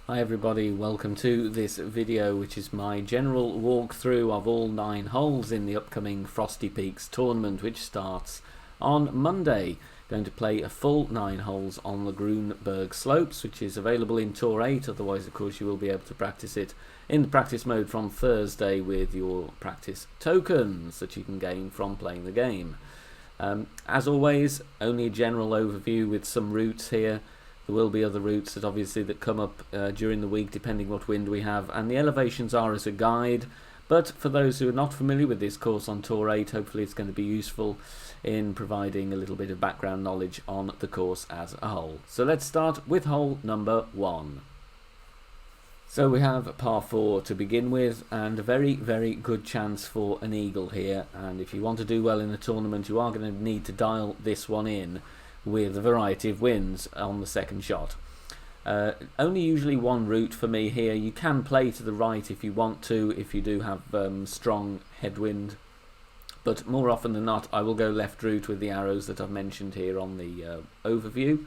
Hi everybody, welcome to this video which is my general walkthrough of all 9 holes in the upcoming Frosty Peaks Tournament, which starts on Monday. Going to play a full 9 holes on the Grünberg Slopes, which is available in Tour 8, otherwise of course you will be able to practice it in the practice mode from Thursday with your practice tokens that you can gain from playing the game. As always, only a general overview with some routes here. There will be other routes that come up during the week depending what wind we have, and the elevations are as a guide, but for those who are not familiar with this course on Tour 8, hopefully it's going to be useful in providing a little bit of background knowledge on the course as a whole. So let's start with hole number 1. So we have par 4 to begin with, and a very good chance for an eagle here, and if you want to do well in the tournament you are going to need to dial this one in with a variety of winds on the second shot. Only usually one route for me here. You can play to the right if you want to, if you do have strong headwind, but more often than not I will go left route with the arrows that I've mentioned here on the overview,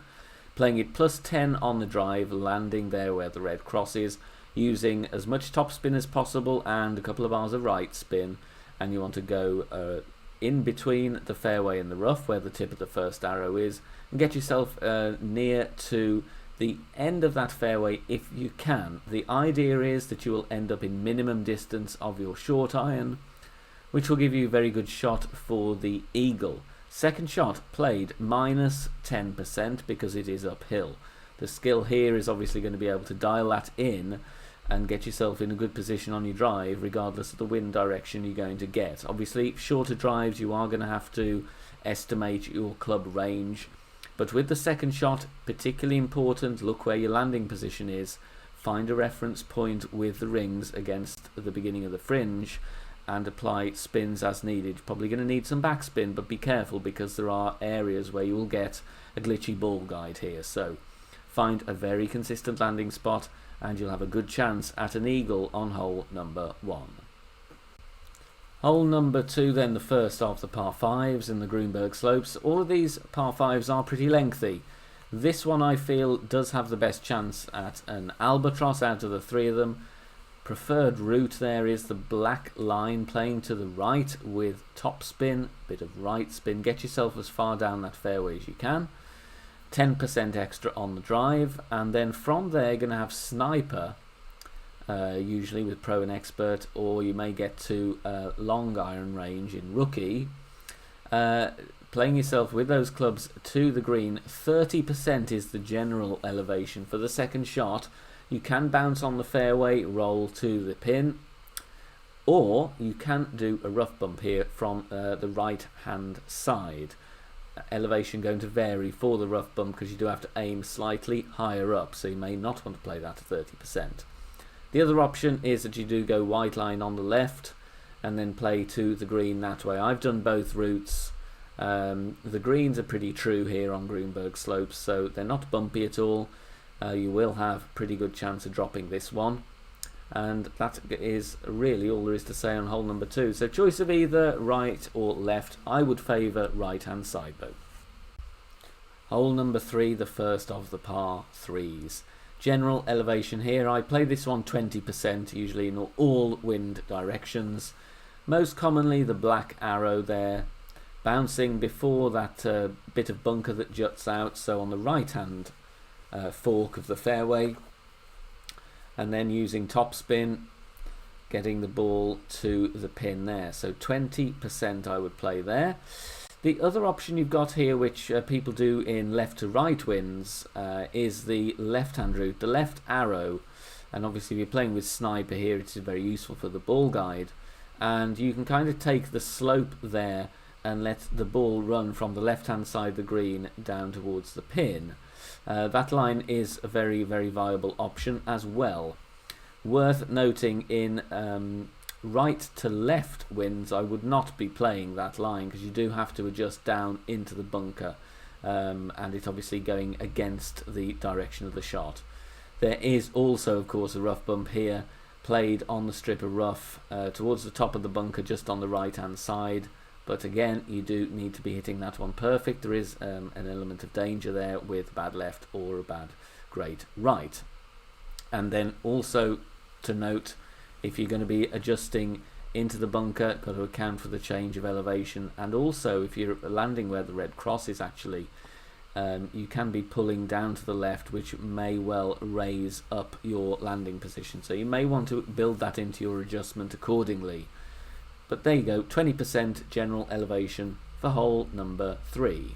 playing it plus 10 on the drive, landing there where the red cross is, using as much topspin as possible and a couple of bars of right spin, and you want to go in between the fairway and the rough where the tip of the first arrow is, and get yourself near to the end of that fairway if you can. The idea is that you will end up in minimum distance of your short iron, which will give you a very good shot for the eagle. Second shot played minus 10% because it is uphill. The skill here is obviously going to be able to dial that in and get yourself in a good position on your drive regardless of the wind direction you're going to get. Obviously shorter drives you are going to have to estimate your club range, but with the second shot particularly important, look where your landing position is, find a reference point with the rings against the beginning of the fringe and apply spins as needed. You're probably going to need some backspin, but be careful because there are areas where you will get a glitchy ball guide here, so find a very consistent landing spot and you'll have a good chance at an eagle on hole number 1. Hole number 2 then, the first of the par 5s in the Grünberg Slopes. All of these par 5s are pretty lengthy. This one I feel does have the best chance at an albatross out of the 3 of them. Preferred route there is the black line, playing to the right with topspin, bit of right spin, get yourself as far down that fairway as you can. 10% extra on the drive, and then from there you're going to have sniper, usually with pro and expert, or you may get to long iron range in rookie, playing yourself with those clubs to the green. 30% is the general elevation for the second shot. You can bounce on the fairway, roll to the pin, or you can do a rough bump here from the right hand side. Elevation going to vary for the rough bump because you do have to aim slightly higher up, so you may not want to play that at 30%. The other option is that you do go white line on the left and then play to the green that way. I've done both routes. The greens are pretty true here on Grünberg Slopes, so they're not bumpy at all. You will have pretty good chance of dropping this one, and that is really all there is to say on hole number 2. So choice of either right or left. I would favour right hand side though. Hole number 3, the first of the par 3s. General elevation here, I play this one 20%, usually in all wind directions. Most commonly the black arrow there, bouncing before that bit of bunker that juts out, so on the right hand fork of the fairway, and then using topspin, getting the ball to the pin there. So 20% I would play there. The other option you've got here, which people do in left to right winds, is the left hand route, the left arrow, and obviously if you're playing with sniper here it is very useful for the ball guide, and you can kind of take the slope there and let the ball run from the left hand side of the green down towards the pin. That line is a very viable option as well. Worth noting, in right to left winds I would not be playing that line because you do have to adjust down into the bunker, and it's obviously going against the direction of the shot. There is also of course a rough bump here, played on the strip of rough towards the top of the bunker just on the right hand side. But again, you do need to be hitting that one perfect. There is an element of danger there with bad left or a bad great right. And then also to note, if you're going to be adjusting into the bunker, got to account for the change of elevation, and also if you're landing where the red cross is actually, you can be pulling down to the left, which may well raise up your landing position, so you may want to build that into your adjustment accordingly. But there you go, 20% general elevation for hole number 3.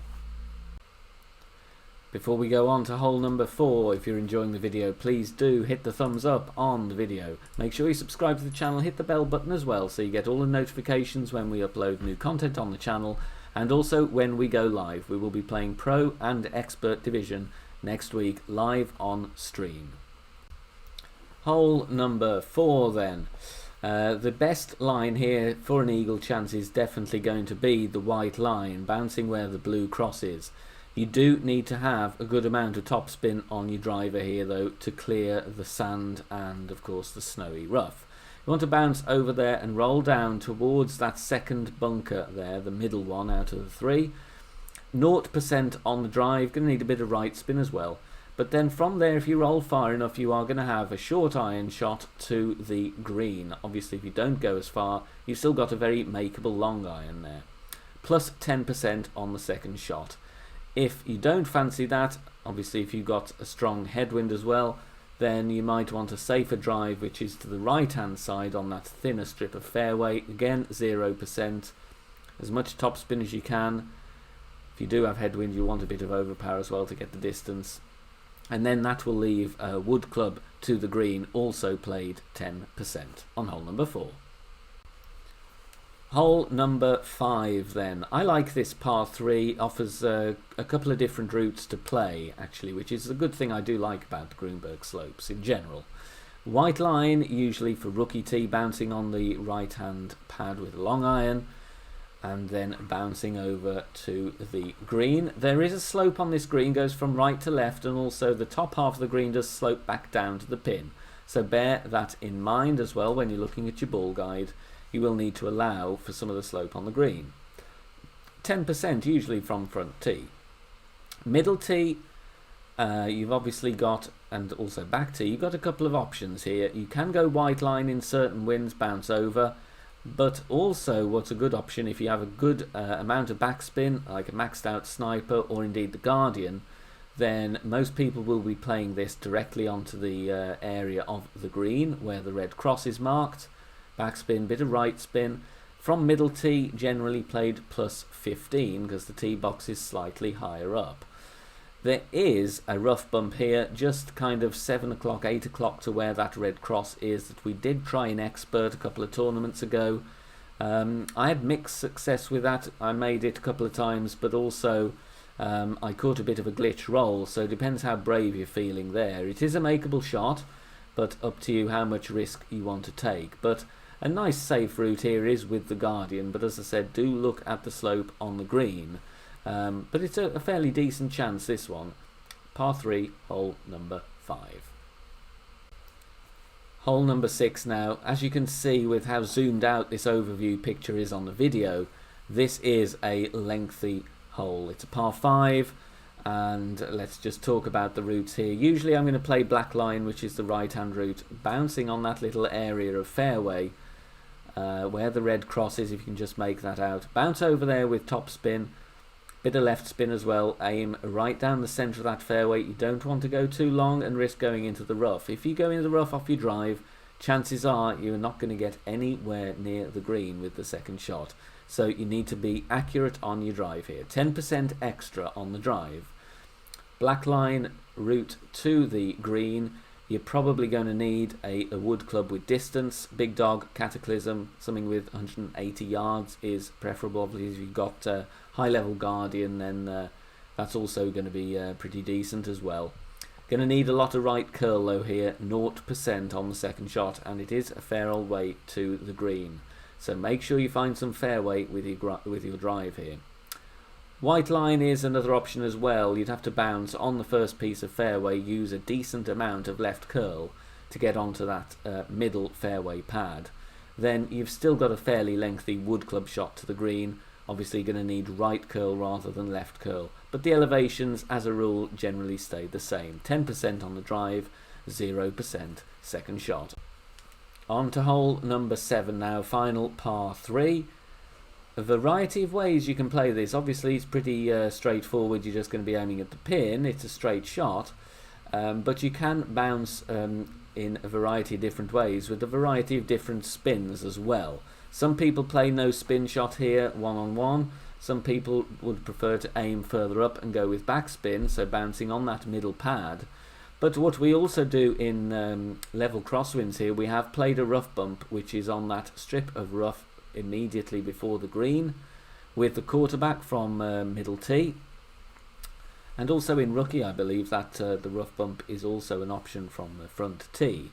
Before we go on to hole number 4, if you're enjoying the video, please do hit the thumbs up on the video. Make sure you subscribe to the channel, hit the bell button as well so you get all the notifications when we upload new content on the channel, and also when we go live. We will be playing Pro and Expert Division next week live on stream. Hole number 4 then. The best line here for an eagle chance is definitely going to be the white line, bouncing where the blue cross is. You do need to have a good amount of topspin on your driver here though to clear the sand and of course the snowy rough. You want to bounce over there and roll down towards that second bunker there, the middle one out of the 3. 0% on the drive, going to need a bit of right spin as well. But then from there, if you roll far enough, you are going to have a short iron shot to the green. Obviously, if you don't go as far, you've still got a very makeable long iron there. Plus 10% on the second shot. If you don't fancy that, obviously if you've got a strong headwind as well, then you might want a safer drive, which is to the right hand side on that thinner strip of fairway. Again, 0%. As much topspin as you can. If you do have headwind, you want a bit of overpower as well to get the distance. And then that will leave a wood club to the green, also played 10% on hole number 4. Hole number 5 then. I like this par 3, offers a couple of different routes to play actually, which is a good thing I do like about the Grünberg Slopes in general. White line, usually for rookie tee, bouncing on the right hand pad with a long iron, and then bouncing over to the green. There is a slope on this green, goes from right to left, and also the top half of the green does slope back down to the pin. So bear that in mind as well when you're looking at your ball guide. You will need to allow for some of the slope on the green. 10% usually from front tee. Middle tee, you've obviously got, and also back tee, you've got a couple of options here. You can go white line in certain winds, bounce over, but also what's a good option if you have a good amount of backspin, like a maxed out sniper or indeed the Guardian, then most people will be playing this directly onto the area of the green where the red cross is marked. Backspin, bit of right spin. From middle tee, generally played plus 15 because the tee box is slightly higher up. There is a rough bump here, just kind of 7 o'clock, 8 o'clock to where that red cross is, that we did try in Expert a couple of tournaments ago. I had mixed success with that. I made it a couple of times, but also I caught a bit of a glitch roll, so it depends how brave you're feeling there. It is a makeable shot, but up to you how much risk you want to take. But a nice safe route here is with the Guardian, but as I said, do look at the slope on the green. But it's a fairly decent chance, this one. Par 3, hole number 5. Hole number 6 now. As you can see with how zoomed out this overview picture is on the video, this is a lengthy hole. It's a par 5, and let's just talk about the routes here. Usually I'm going to play black line, which is the right hand route, bouncing on that little area of fairway where the red cross is, if you can just make that out. Bounce over there with top spin, bit of left spin as well, aim right down the centre of that fairway. You don't want to go too long and risk going into the rough. If you go into the rough off your drive, chances are you're not going to get anywhere near the green with the second shot. So you need to be accurate on your drive here. 10% extra on the drive. Black line route to the green. You're probably going to need a wood club with distance. Big dog, cataclysm, something with 180 yards is preferable. Obviously, if you've got high level Guardian, then that's also going to be pretty decent as well. Going to need a lot of right curl though here, 0% on the second shot, and it is a fair old way to the green. So make sure you find some fairway with your drive here. White line is another option as well. You'd have to bounce on the first piece of fairway, use a decent amount of left curl to get onto that middle fairway pad. Then you've still got a fairly lengthy wood club shot to the green. Obviously going to need right curl rather than left curl. But the elevations, as a rule, generally stay the same. 10% on the drive, 0% second shot. On to hole number 7 now, final par 3. A variety of ways you can play this. Obviously it's pretty straightforward, you're just going to be aiming at the pin, it's a straight shot, but you can bounce in a variety of different ways with a variety of different spins as well. Some people play no spin shot here, one-on-one. Some people would prefer to aim further up and go with backspin, so bouncing on that middle pad. But what we also do in level crosswinds here, we have played a rough bump, which is on that strip of rough immediately before the green, with the quarterback from middle tee. And also in rookie, I believe that the rough bump is also an option from the front tee.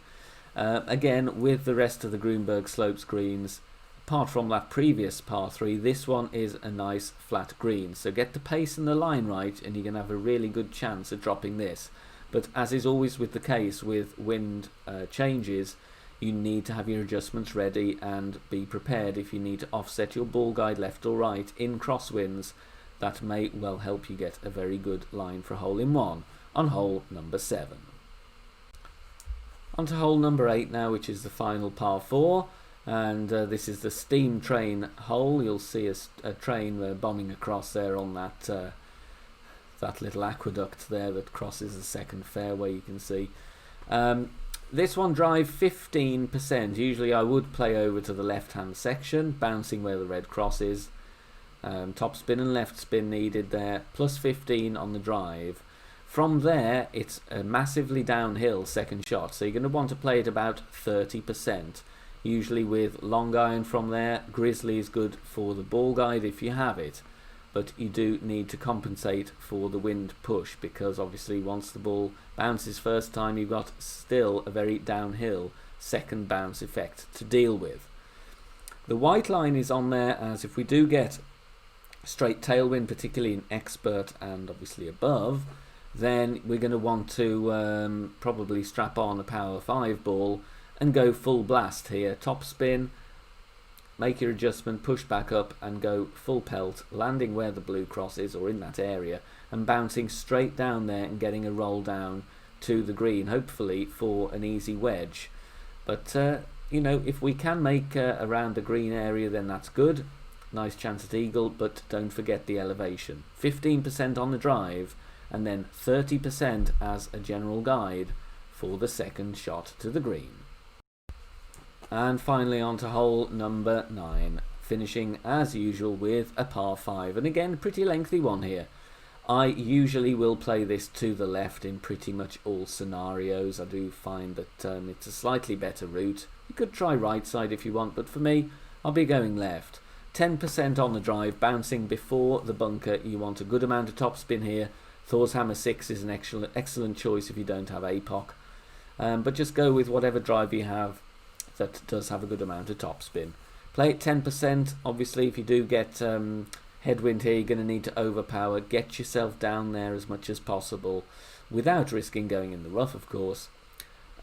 Again, with the rest of the Grünberg Slopes greens, apart from that previous par 3, this one is a nice flat green. So get the pace and the line right and you're going to have a really good chance of dropping this. But as is always with the case with wind changes, you need to have your adjustments ready and be prepared if you need to offset your ball guide left or right in crosswinds. That may well help you get a very good line for a hole-in-one on hole number 7. On to hole number 8 now, which is the final par 4. And this is the steam train hole. You'll see a train bombing across there on that that little aqueduct there that crosses the second fairway, you can see. This one drive 15%. Usually I would play over to the left hand section, bouncing where the red cross is. Top spin and left spin needed there, plus 15 on the drive. From there it's a massively downhill second shot, so you're going to want to play it about 30%. Usually with long iron from there. Grizzly is good for the ball guide if you have it, but you do need to compensate for the wind push, because obviously once the ball bounces first time, you've got still a very downhill second bounce effect to deal with. The white line is on there, as if we do get straight tailwind, particularly in expert and obviously above, then we're going to want to probably strap on a power 5 ball and go full blast here. Top spin, make your adjustment, push back up and go full pelt, landing where the blue cross is or in that area, and bouncing straight down there and getting a roll down to the green, hopefully for an easy wedge. But you know, if we can make around the green area, then that's good. Nice chance at eagle, but don't forget the elevation. 15% on the drive and then 30% as a general guide for the second shot to the green. And finally on to hole number 9, finishing as usual with a par 5, and again pretty lengthy one here. I usually will play this to the left in pretty much all scenarios. I do find that it's a slightly better route. You could try right side if you want, but for me I'll be going left. 10% on the drive, bouncing before the bunker. You want a good amount of topspin here. Thor's Hammer 6 is an excellent choice if you don't have APOC, but just go with whatever drive you have that does have a good amount of topspin. Play it 10%. Obviously if you do get headwind here, you're going to need to overpower. Get yourself down there as much as possible without risking going in the rough, of course.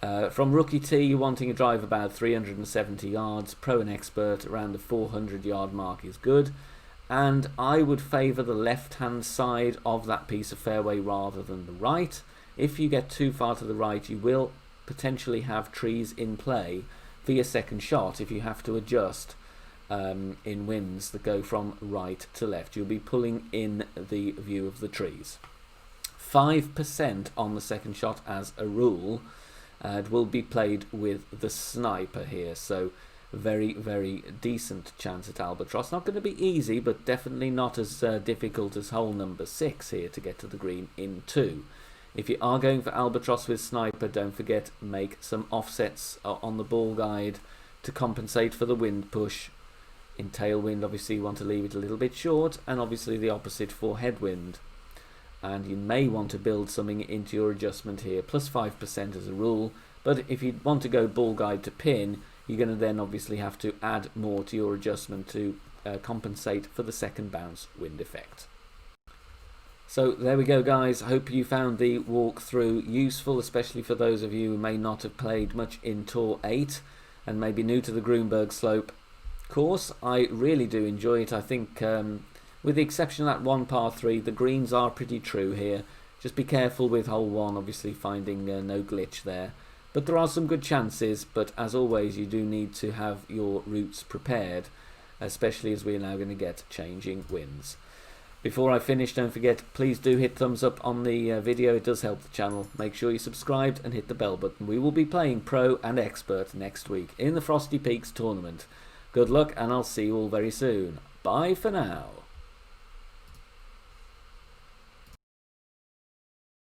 From rookie tee, you're wanting a drive about 370 yards. Pro and expert around the 400 yard mark is good, and I would favour the left hand side of that piece of fairway rather than the right. If you get too far to the right, you will potentially have trees in play for your second shot if you have to adjust in winds that go from right to left. You'll be pulling in the view of the trees. 5% on the second shot as a rule. It will be played with the sniper here, so very, very decent chance at albatross. Not going to be easy, but definitely not as difficult as hole number 6 here to get to the green in 2. If you are going for albatross with sniper, don't forget, make some offsets on the ball guide to compensate for the wind push. In tailwind, obviously you want to leave it a little bit short, and obviously the opposite for headwind. And you may want to build something into your adjustment here, plus 5% as a rule. But if you want to go ball guide to pin, you're going to then obviously have to add more to your adjustment to compensate for the second bounce wind effect. So there we go, guys. I hope you found the walkthrough useful, especially for those of you who may not have played much in Tour 8 and may be new to the Grünberg Slope course. I really do enjoy it. I think with the exception of that one par 3, the greens are pretty true here. Just be careful with hole 1, obviously finding no glitch there. But there are some good chances, but as always you do need to have your routes prepared, especially as we are now going to get changing winds. Before I finish, don't forget, please do hit thumbs up on the video, it does help the channel. Make sure you're subscribed and hit the bell button. We will be playing Pro and Expert next week in the Frosty Peaks Tournament. Good luck, and I'll see you all very soon. Bye for now.